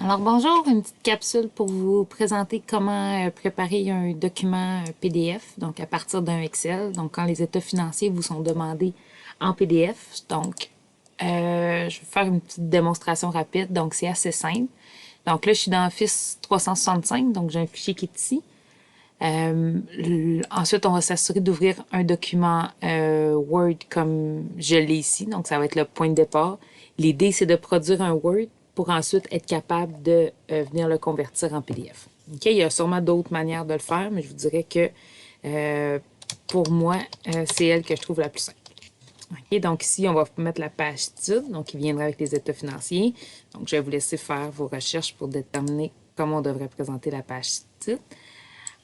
Alors bonjour, une petite capsule pour vous présenter comment préparer un document PDF, donc à partir d'un Excel. Donc quand les états financiers vous sont demandés en PDF, donc je vais faire une petite démonstration rapide, donc c'est assez simple. Donc là, je suis dans Office 365, donc j'ai un fichier qui est ici. Ensuite, on va s'assurer d'ouvrir un document Word comme je l'ai ici. Donc, ça va être le point de départ. L'idée, c'est de produire un Word pour ensuite être capable de venir le convertir en PDF. OK? Il y a sûrement d'autres manières de le faire, mais je vous dirais que pour moi, c'est elle que je trouve la plus simple. OK? Donc, ici, on va mettre la page titre, donc qui viendra avec les états financiers. Donc, je vais vous laisser faire vos recherches pour déterminer comment on devrait présenter la page titre.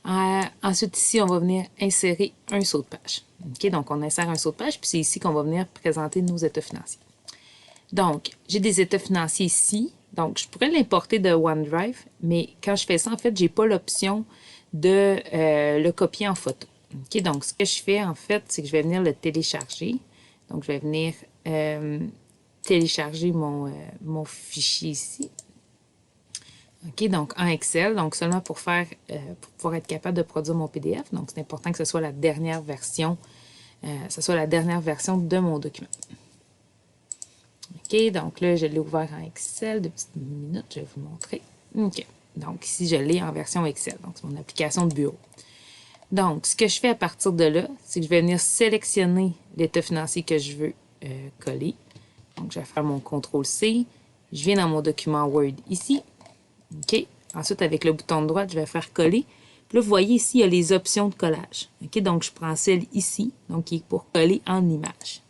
Ensuite, ici, on va venir insérer un saut de page. OK, donc, on insère un saut de page, puis c'est ici qu'on va venir présenter nos états financiers. Donc, j'ai des états financiers ici. Donc, je pourrais l'importer de OneDrive, mais quand je fais ça, en fait, j'ai pas l'option de le copier en photo. OK, donc, ce que je fais, en fait, c'est que je vais venir le télécharger. Donc, je vais venir télécharger mon fichier ici. OK, donc en Excel, donc seulement pour pouvoir être capable de produire mon PDF. Donc, c'est important que ce soit la dernière version, de mon document. OK, donc là, je l'ai ouvert en Excel. 2 petites minutes, je vais vous montrer. OK, donc ici, je l'ai en version Excel. Donc, c'est mon application de bureau. Donc, ce que je fais à partir de là, c'est que je vais venir sélectionner l'état financier que je veux coller. Donc, je vais faire mon CTRL-C. Je viens dans mon document Word ici. OK? Ensuite, avec le bouton de droite, je vais faire coller. Puis là, vous voyez ici, il y a les options de collage. OK? Donc, je prends celle ici, donc qui est pour coller en image.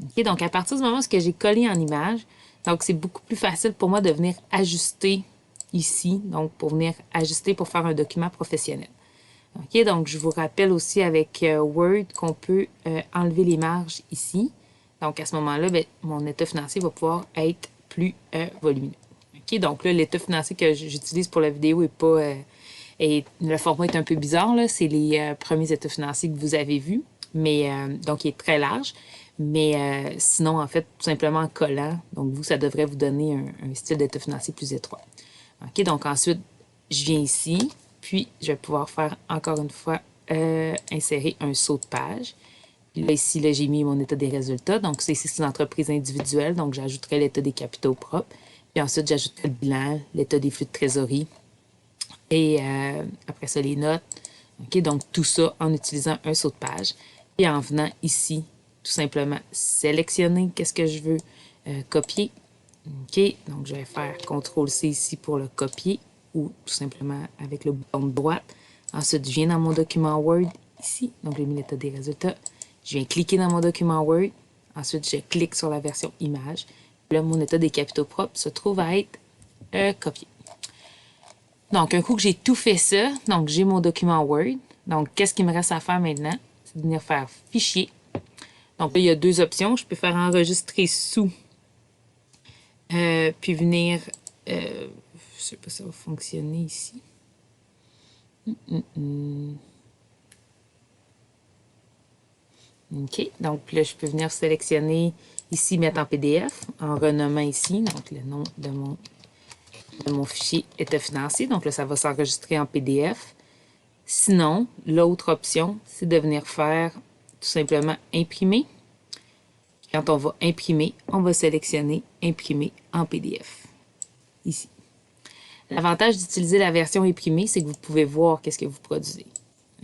OK? Donc, à partir du moment où j'ai collé en image, donc c'est beaucoup plus facile pour moi de venir ajuster ici, donc pour venir ajuster pour faire un document professionnel. OK? Donc, je vous rappelle aussi avec Word qu'on peut enlever les marges ici. Donc, à ce moment-là, mon état financier va pouvoir être plus volumineux. OK? Donc là, l'état financier que j'utilise pour la vidéo est pas... et le format est un peu bizarre, là. C'est les premiers états financiers que vous avez vus. Mais, donc, il est très large. Mais sinon, en fait, tout simplement en collant. Donc, vous, ça devrait vous donner un style d'état financier plus étroit. OK? Donc, ensuite, je viens ici. Puis, je vais pouvoir faire, encore une fois, insérer un saut de page. Là, ici, là, j'ai mis mon état des résultats. Donc, c'est ici, c'est une entreprise individuelle. Donc, j'ajouterai l'état des capitaux propres. Puis ensuite, j'ajouterai le bilan, l'état des flux de trésorerie. Et après ça, les notes. OK? Donc, tout ça en utilisant un saut de page. Et en venant ici, tout simplement sélectionner qu'est-ce que je veux copier. OK? Donc, je vais faire CTRL-C ici pour le copier ou tout simplement avec le bouton de droite. Ensuite, je viens dans mon document Word ici. Donc, j'ai mis l'état des résultats. Je viens cliquer dans mon document Word. Ensuite, je clique sur la version image. Là, mon état des capitaux propres se trouve à être copié. Donc, un coup que j'ai tout fait ça, donc j'ai mon document Word. Donc, qu'est-ce qu'il me reste à faire maintenant? C'est de venir faire Fichier. Donc, là, il y a 2 options. Je peux faire enregistrer sous, puis venir... je sais pas si ça va fonctionner ici. OK. Donc, là, je peux venir sélectionner ici, mettre en PDF, en renommant ici, donc le nom de mon fichier état financier. Donc là, ça va s'enregistrer en PDF. Sinon, l'autre option, c'est de venir faire tout simplement imprimer. Quand on va imprimer, on va sélectionner imprimer en PDF. Ici. L'avantage d'utiliser la version imprimée, c'est que vous pouvez voir qu'est-ce que vous produisez.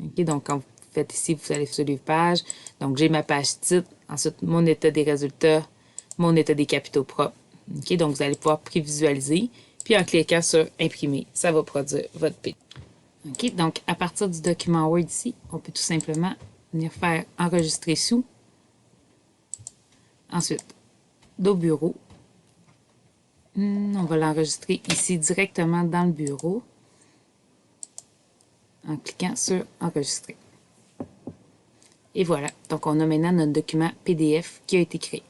Okay? Donc, quand vous faites ici, vous allez sur les pages. Donc, j'ai ma page titre. Ensuite, mon état des résultats, mon état des capitaux propres. Okay? Donc, vous allez pouvoir prévisualiser. Puis, en cliquant sur imprimer, ça va produire votre PDF. OK, donc à partir du document Word ici, on peut tout simplement venir faire enregistrer sous. Ensuite, au bureau. On va l'enregistrer ici directement dans le bureau en cliquant sur enregistrer. Et voilà, donc on a maintenant notre document PDF qui a été créé.